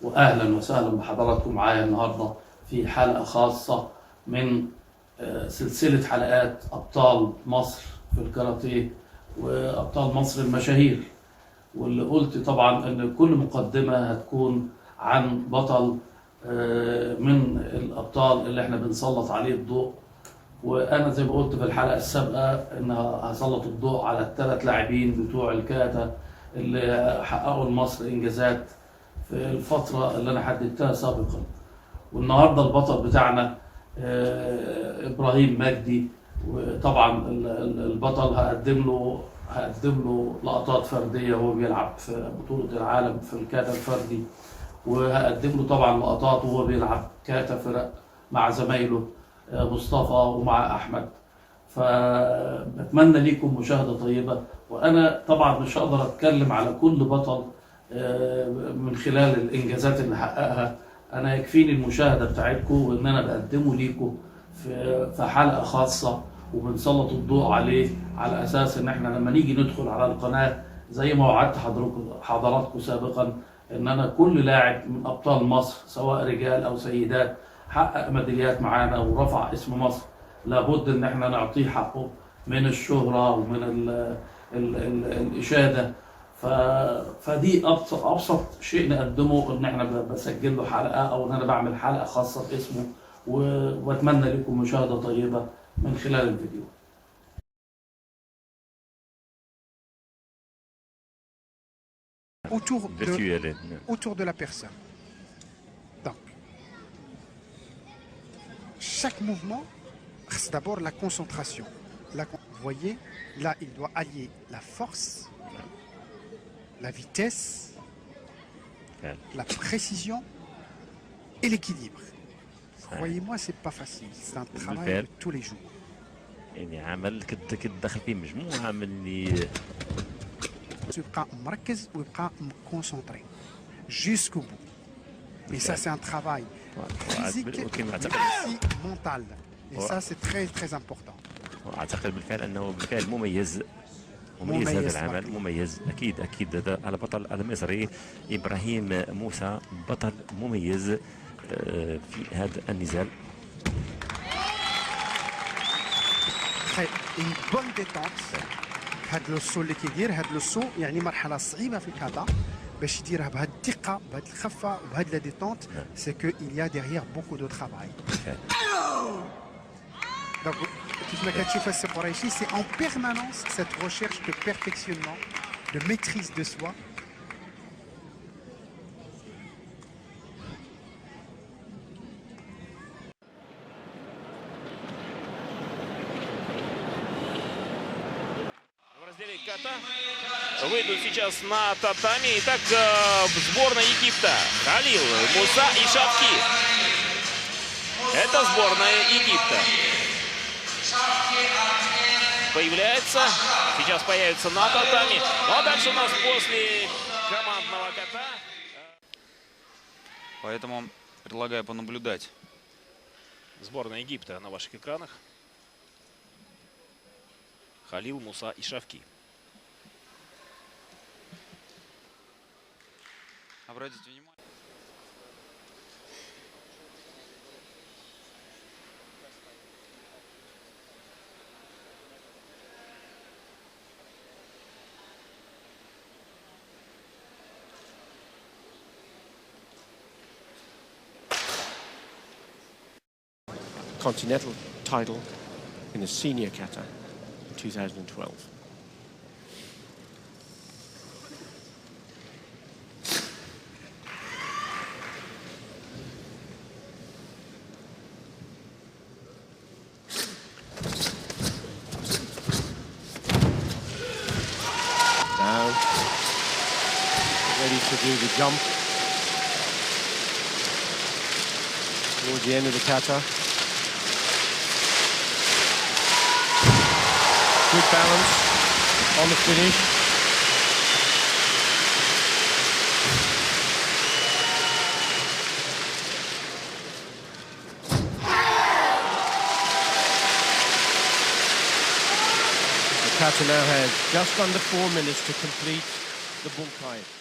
وأهلا وسهلا بحضراتكم معايا النهاردة في حلقة خاصة من سلسلة حلقات أبطال مصر في الكاراتيه وأبطال مصر المشاهير. واللي قلت طبعا إن كل مقدمة هتكون عن بطل من الأبطال اللي احنا بنسلط عليه الضوء. وأنا زي ما قلت في الحلقة السابقة إن هسلط الضوء على الثلاث لاعبين بتوع الكاتا اللي حققوا لمصر إنجازات في الفترة اللي أنا حددتها سابقا. والنهارده البطل بتاعنا إبراهيم مجدي. وطبعا البطل هقدم له لقطات فردية وهو بيلعب في بطولة العالم في الكاتا الفردي، وهقدم له طبعا لقطات وهو بيلعب كاتا فرق مع زمايله مصطفى ومع أحمد. فبتمنى ليكم مشاهدة طيبة. وأنا طبعا مش هقدر أتكلم على كل بطل من خلال الإنجازات اللي حققها. أنا يكفيني المشاهدة بتاعتكم وإن أنا بقدمه ليكم في حلقة خاصة وبنسلط الضوء عليه، على أساس إن إحنا لما نيجي ندخل على القناة زي ما وعدت حضراتكم سابقا إن أنا كل لاعب من أبطال مصر سواء رجال أو سيدات حقق ميداليات معانا ورفع اسم مصر لابد إن إحنا نعطيه حقه من الشهرة ومن الإشادة. فدي ابسط شيء نقدمه ان احنا بسجل له حلقه او ان انا بعمل حلقه خاصه باسمه. واتمنى لكم مشاهده طيبه من خلال الفيديو. autour de la personne. Donc, chaque mouvement, c'est d'abord la concentration. Vous voyez, là, il doit allier la force, la vitesse, la précision et l'équilibre. Croyez-moi, c'est pas facile. C'est un travail de tous les jours. يعني عمل كتدخل فيه مجموعة من اللي يبقى مركز ويبقى concentré jusqu'au bout. Et ça, c'est un travail physique mais aussi mental. Et ça, c'est très très important. أعتقد بالفعل أنه بالفعل مميز هذا العمل مميز. أكيد هذا البطل المصري إبراهيم موسى بطل مميز في هذا النزال. une bonne détente. هذا اللوسو اللي كيدير هذا اللوسو يعني مرحله صعيبه في الكاتا باش يديرها بهذه الدقه بهذه الخفه وبهذه لا ديتونت. سي كو il y a derrière beaucoup de travail. Donc كيف ما كتشوف السي قريشي سي en permanence cette recherche de perfectionnement, de maîtrise de soi. Выйдут сейчас на татами. Итак, в сборной Египта Халил, Муса и Шавки. Это сборная Египта. Сейчас появится на татами. Ну а дальше у нас после командного ката. Поэтому предлагаю понаблюдать. Сборная Египта на ваших экранах. Халил, Муса и Шавки. Обратите внимание. Continental title in the senior kata in 2012. Now ready to do the jump towards the end of the kata. Good balance on the finish. The kata now has just under 4 minutes to complete the bunkai.